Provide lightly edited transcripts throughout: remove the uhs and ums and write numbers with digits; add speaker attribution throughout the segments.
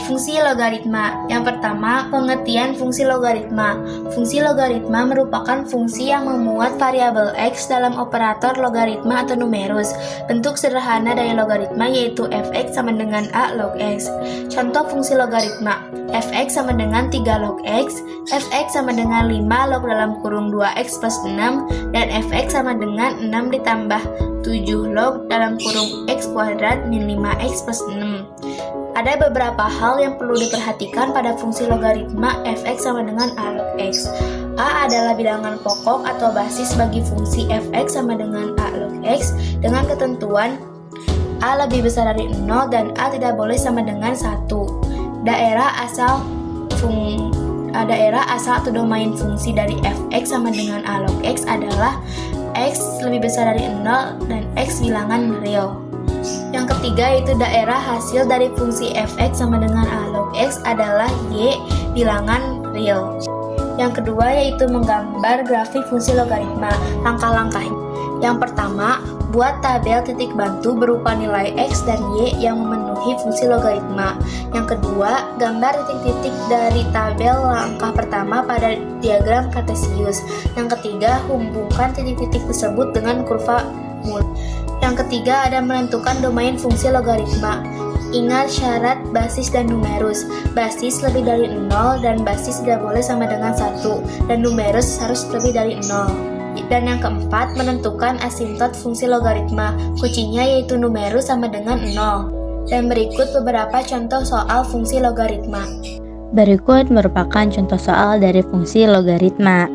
Speaker 1: Fungsi logaritma. Yang pertama, pengertian fungsi logaritma. Fungsi logaritma merupakan fungsi yang memuat variabel x dalam operator logaritma atau numerus. Bentuk sederhana dari logaritma yaitu fx sama dengan a log x. Contoh fungsi logaritma. Fx sama dengan 3 log x, fx sama dengan 5 log dalam kurung 2x plus 6, dan fx sama dengan 6 ditambah 7 log dalam kurung x kuadrat min 5x plus 6. Ada beberapa hal yang perlu diperhatikan pada fungsi logaritma fx sama dengan a log x. A adalah bilangan pokok atau basis bagi fungsi fx sama dengan a log x dengan ketentuan a lebih besar dari 0 dan a tidak boleh sama dengan 1. Daerah asal atau domain fungsi dari fx sama dengan a log x adalah x lebih besar dari 0 dan x bilangan real. Yang ketiga yaitu daerah hasil dari fungsi fx sama dengan a log x adalah y bilangan real. Yang kedua yaitu menggambar grafik fungsi logaritma. Langkah-langkahnya. Yang pertama, buat tabel titik bantu berupa nilai x dan y yang memenuhi fungsi logaritma. Yang kedua, gambar titik-titik dari tabel langkah pertama pada diagram kartesius. Yang ketiga, hubungkan titik-titik tersebut dengan kurva mul. Yang ketiga ada menentukan domain fungsi logaritma. Ingat syarat basis dan numerus. Basis lebih dari 0 dan basis tidak boleh sama dengan 1 dan numerus harus lebih dari 0. Dan yang keempat, menentukan asimtot fungsi logaritma. Kuncinya yaitu numerus sama dengan 0. Dan berikut beberapa contoh soal fungsi logaritma.
Speaker 2: Berikut merupakan contoh soal dari fungsi logaritma.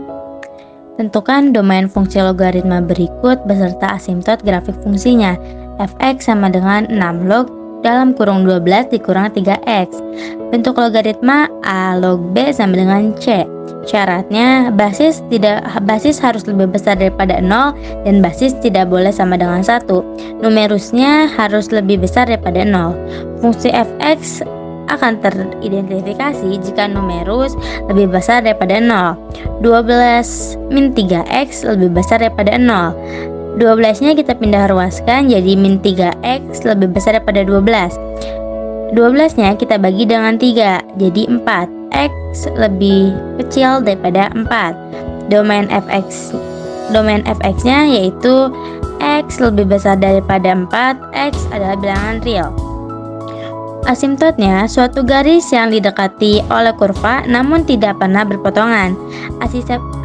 Speaker 2: Tentukan domain fungsi logaritma berikut beserta asimtot grafik fungsinya. Fx sama dengan 6 log dalam kurung 12 dikurang 3x. Bentuk logaritma a log b sama dengan c. Syaratnya basis harus lebih besar daripada 0 dan basis tidak boleh sama dengan 1. Numerusnya harus lebih besar daripada 0. Fungsi fx akan teridentifikasi jika numerus lebih besar daripada 0. 12 min 3x lebih besar daripada 0. 12-nya kita pindah ruaskan jadi min 3x lebih besar daripada 12. 12-nya kita bagi dengan 3 jadi 4. X lebih kecil daripada 4. Domain fx-nya yaitu x lebih besar daripada 4. X adalah bilangan real. Asimtotnya suatu garis yang didekati oleh kurva namun tidak pernah berpotongan.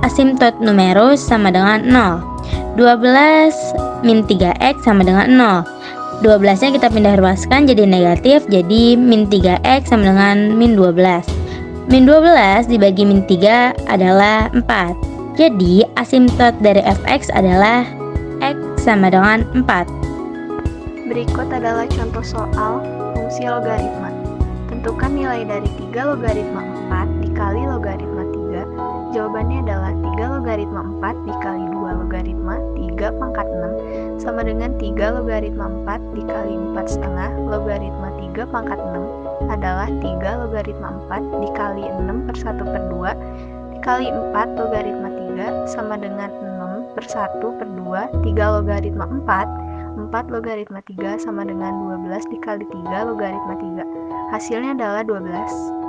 Speaker 2: Asimtot numerus sama dengan 0. 12 min 3x sama dengan 0. 12-nya kita pindah ruaskan jadi negatif, jadi min 3x sama dengan min 12. Min 12 dibagi min 3 adalah 4. Jadi asimtot dari fx adalah x sama dengan 4.
Speaker 3: Berikut adalah contoh soal fungsi logaritma. Tentukan nilai dari 3 logaritma 4 dikali logaritma 3. Jawabannya adalah 3 logaritma 4 dikali 2 logaritma 3 pangkat 6 sama dengan 3 logaritma 4 dikali 4 setengah logaritma 3 pangkat 6 adalah 3 logaritma 4 dikali 6 per 1 per 2 dikali 4 logaritma 3 sama dengan 6 per 1 per 2 3 logaritma 4 logaritma 3 sama dengan 12 dikali 3 logaritma 3. Hasilnya adalah 12.